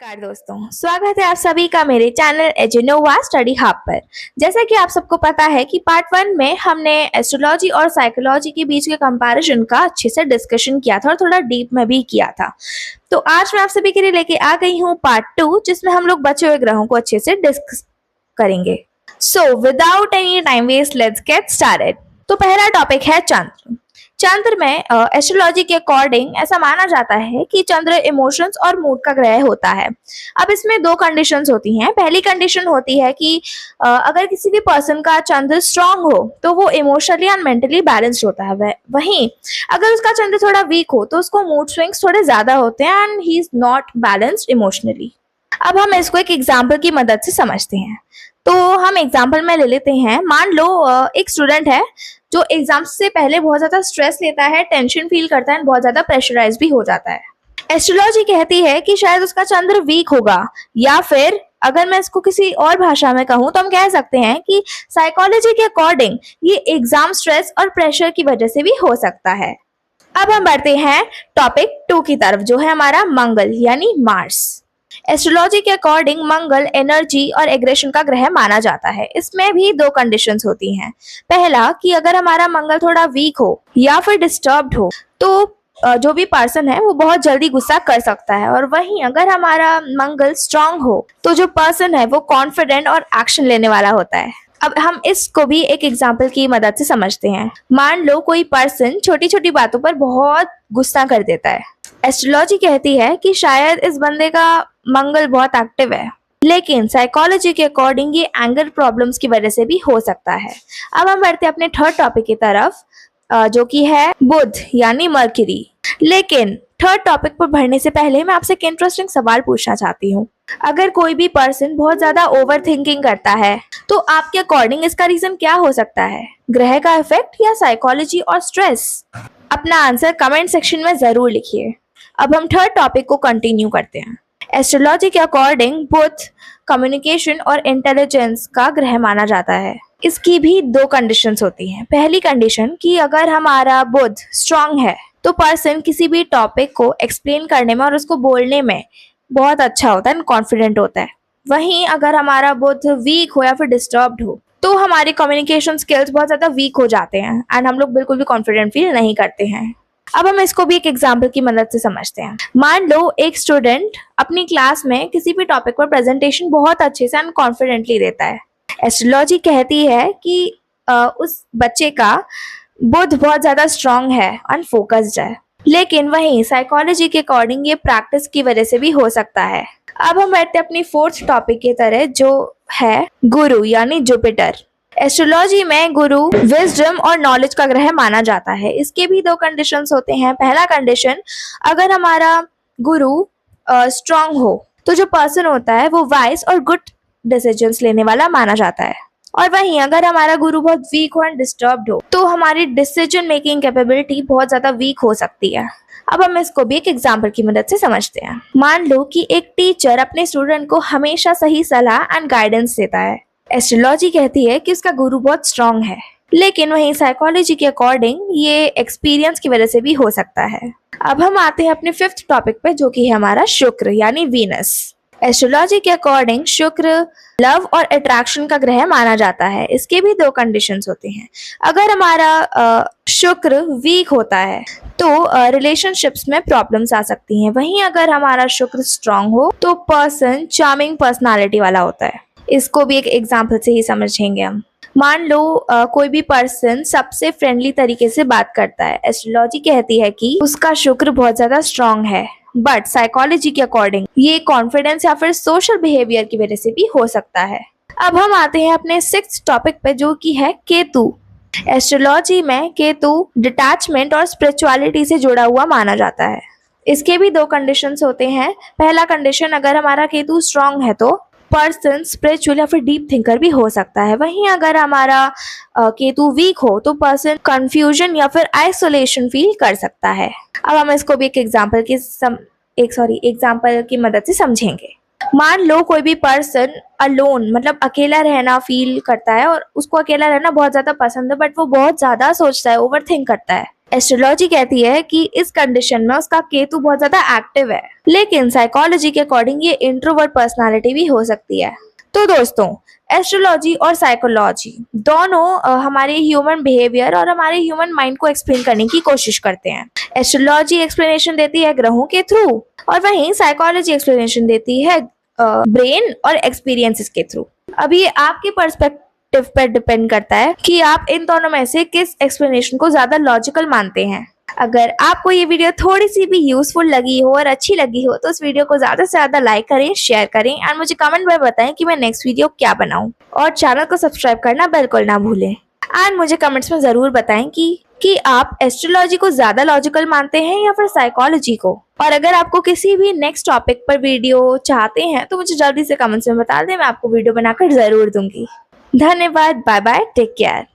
नमस्कार दोस्तों, स्वागत है आप सभी का मेरे चैनल एजुनोवा स्टडी हब पर। जैसा कि आप सबको पता है कि पार्ट 1 में हमने एस्ट्रोलॉजी और साइकोलॉजी के बीच के कंपैरिजन का अच्छे से डिस्कशन किया था और थोड़ा डीप में भी किया था। तो आज मैं आप सभी के लिए लेके आ गई हूँ पार्ट 2, जिसमें हम लोग बचे हुए ग्रहों को अच्छे से डिस्कस करेंगे। So without any time waste let's get started. तो पहला टॉपिक है चंद्र। चंद्र में एस्ट्रोलॉजी के अकॉर्डिंग ऐसा माना जाता है कि चंद्र इमोशंस और मूड का ग्रह होता है। अब इसमें दो कंडीशंस होती हैं। पहली कंडीशन होती है कि अगर किसी भी पर्सन का चंद्र स्ट्रांग हो तो वो इमोशनली एंड मेंटली बैलेंस्ड होता है। वहीं अगर उसका चंद्र थोड़ा वीक हो तो उसको मूड स्विंग्स थोड़े ज्यादा होते हैं and he is not balanced emotionally. अब हम इसको एक एग्जाम्पल की मदद से समझते हैं। तो हम एग्जाम्पल में ले लेते हैं। मान लो एक स्टूडेंट है जो एग्जाम से पहले बहुत ज्यादा स्ट्रेस लेता है, टेंशन फील करता है, बहुत ज्यादा प्रेशराइज भी हो जाता है। एस्ट्रोलॉजी कहती है कि शायद उसका चंद्र वीक होगा, या फिर अगर मैं इसको किसी और भाषा में कहूँ तो हम कह सकते हैं कि साइकोलॉजी के अकॉर्डिंग ये एग्जाम स्ट्रेस और प्रेशर की वजह से भी हो सकता है। अब हम बढ़ते हैं टॉपिक 2 की तरफ, जो है हमारा मंगल यानी मार्स। एस्ट्रोलॉजी के अकॉर्डिंग मंगल एनर्जी और एग्रेशन का ग्रह माना जाता है। इसमें भी दो कंडीशंस होती हैं। पहला कि अगर हमारा मंगल थोड़ा वीक हो या फिर डिस्टर्ब्ड हो तो जो भी पर्सन है वो बहुत जल्दी गुस्सा कर सकता है, और वहीं अगर हमारा मंगल स्ट्रांग हो तो जो पर्सन है वो कॉन्फिडेंट और एक्शन लेने वाला होता है। अब हम इसको भी एक एग्जाम्पल की मदद से समझते हैं। मान लो कोई पर्सन छोटी छोटी बातों पर बहुत गुस्सा कर देता है। एस्ट्रोलॉजी कहती है कि शायद इस बंदे का मंगल बहुत एक्टिव है, लेकिन साइकोलॉजी के अकॉर्डिंग ये एंगर प्रॉब्लम्स की वजह से भी हो सकता है। अब हम बढ़ते हैं अपने थर्ड टॉपिक की तरफ, जो कि है बुध यानी मर्क्यूरी। लेकिन थर्ड टॉपिक पर बढ़ने से पहले मैं आपसे एक इंटरेस्टिंग सवाल पूछना चाहती हूँ। अगर कोई भी पर्सन बहुत ज्यादा ओवर थिंकिंग करता है तो आपके अकॉर्डिंग इसका रीजन क्या हो सकता है? ग्रह का इफेक्ट या साइकोलॉजी और स्ट्रेस? अपना आंसर कमेंट सेक्शन में जरूर लिखिए। अब हम थर्ड टॉपिक को कंटिन्यू करते हैं। एस्ट्रोलॉजी के अकॉर्डिंग बुध कम्युनिकेशन और इंटेलिजेंस का ग्रह माना जाता है। इसकी भी दो कंडीशंस होती हैं। पहली कंडीशन कि अगर हमारा बुध स्ट्रांग है तो पर्सन किसी भी टॉपिक को एक्सप्लेन करने में और उसको बोलने में बहुत अच्छा होता है, कॉन्फिडेंट होता है। वहीं अगर हमारा बुध वीक हो या फिर डिस्टर्ब्ड हो तो हमारे कम्युनिकेशन स्किल्स बहुत ज्यादा वीक हो जाते हैं एंड हम लोग बिल्कुल भी कॉन्फिडेंट फील नहीं करते हैं। अब हम इसको भी एक एग्जाम्पल की मदद से समझते हैं। मान लो एक स्टूडेंट अपनी क्लास में किसी भी टॉपिक पर प्रेजेंटेशन बहुत अच्छे से एंड कॉन्फिडेंटली देता है। एस्ट्रोलॉजी कहती है कि उस बच्चे का बुध बहुत ज्यादा स्ट्रांग है एंड फोकस्ड है, लेकिन वहीं साइकोलॉजी के अकॉर्डिंग ये प्रैक्टिस की वजह से भी हो सकता है। अब हम बैठते हैं अपनी फोर्थ टॉपिक की तरह, जो है गुरु यानी जुपिटर। एस्ट्रोलॉजी में गुरु विजडम और नॉलेज का ग्रह माना जाता है। इसके भी दो कंडीशंस होते हैं। पहला कंडीशन, अगर हमारा गुरु स्ट्रांग हो तो जो पर्सन होता है वो वाइज और गुड डिसीजंस लेने वाला माना जाता है, और वहीं अगर हमारा गुरु बहुत वीक हो एंड डिस्टर्ब्ड हो तो हमारी डिसीजन मेकिंग कैपेबिलिटी बहुत ज्यादा वीक हो सकती है। अब हम इसको भी एक एग्जाम्पल की मदद से समझते हैं। मान लो कि एक टीचर अपने स्टूडेंट को हमेशा सही सलाह एंड गाइडेंस देता है। एस्ट्रोलॉजी कहती है कि उसका गुरु बहुत स्ट्रांग है, लेकिन वहीं साइकोलॉजी के अकॉर्डिंग ये एक्सपीरियंस की वजह से भी हो सकता है। अब हम आते हैं अपने फिफ्थ टॉपिक पे, जो कि है हमारा शुक्र यानी वीनस। एस्ट्रोलॉजी के अकॉर्डिंग शुक्र लव और अट्रैक्शन का ग्रह माना जाता है। इसके भी दो कंडीशंस होते हैं। अगर हमारा शुक्र वीक होता है तो रिलेशनशिप्स में प्रॉब्लम्स आ सकती हैं। वहीं अगर हमारा शुक्र स्ट्रांग हो तो पर्सन चार्मिंग पर्सनालिटी वाला होता है। इसको भी एक एग्जाम्पल से ही समझेंगे हम। मान लो कोई भी पर्सन सबसे फ्रेंडली तरीके से बात करता है। एस्ट्रोलॉजी कहती है कि उसका शुक्र बहुत ज्यादा स्ट्रांग है, बट साइकोलॉजी के अकॉर्डिंग ये कॉन्फिडेंस या फिर सोशल बिहेवियर की वजह से भी हो सकता है। अब हम आते हैं अपने सिक्स्थ टॉपिक पे, जो कि है केतु। एस्ट्रोलॉजी में केतु डिटैचमेंट और स्पिरिचुअलिटी से जुड़ा हुआ माना जाता है। इसके भी दो कंडीशंस होते हैं। पहला कंडीशन, अगर हमारा केतु स्ट्रांग है तो पर्सन स्पिरिचुअल या फिर डीप थिंकर भी हो सकता है। वहीं अगर हमारा केतु वीक हो तो पर्सन कंफ्यूजन या फिर आइसोलेशन फील कर सकता है। अब हम इसको भी एक एग्जाम्पल की मदद से समझेंगे। मान लो कोई भी पर्सन अलोन मतलब अकेला रहना फील करता है और उसको अकेला रहना बहुत ज्यादा पसंद है, बट वो बहुत ज्यादा सोचता है, ओवर थिंक करता है। एस्ट्रोलॉजी कहती है कि इस कंडीशन में उसका केतु बहुत ज्यादा एक्टिव है, लेकिन साइकोलॉजी के अकॉर्डिंग ये इंट्रोवर्ट पर्सनालिटी भी हो सकती है। तो दोस्तों, एस्ट्रोलॉजी और साइकोलॉजी दोनों हमारे ह्यूमन बिहेवियर और हमारे ह्यूमन माइंड को एक्सप्लेन करने की कोशिश करते हैं। एस्ट्रोलॉजी एक्सप्लेनेशन देती है ग्रहों के थ्रू, और वहीं साइकोलॉजी एक्सप्लेनेशन देती है ब्रेन और एक्सपीरियंसेस के थ्रू। अब ये आपके पर्सपेक्टिव पर डिपेंड करता है कि आप इन दोनों में से किस एक्सप्लेनेशन को ज्यादा लॉजिकल मानते हैं। अगर आपको ये वीडियो थोड़ी सी भी यूजफुल लगी हो और अच्छी लगी हो तो इस वीडियो को ज्यादा से ज्यादा लाइक करें, शेयर करें एंड मुझे कमेंट में बताएं कि मैं नेक्स्ट वीडियो क्या बनाऊं, और चैनल को सब्सक्राइब करना बिल्कुल ना भूलें। एंड मुझे कमेंट्स में जरूर बताएं कि आप एस्ट्रोलॉजी को ज्यादा लॉजिकल मानते हैं या फिर साइकोलॉजी को। और अगर आपको किसी भी नेक्स्ट टॉपिक पर वीडियो चाहते हैं तो मुझे जल्दी से कमेंट्स में बता दें, मैं आपको वीडियो बनाकर जरूर दूंगी। धन्यवाद, बाय बाय, टेक केयर।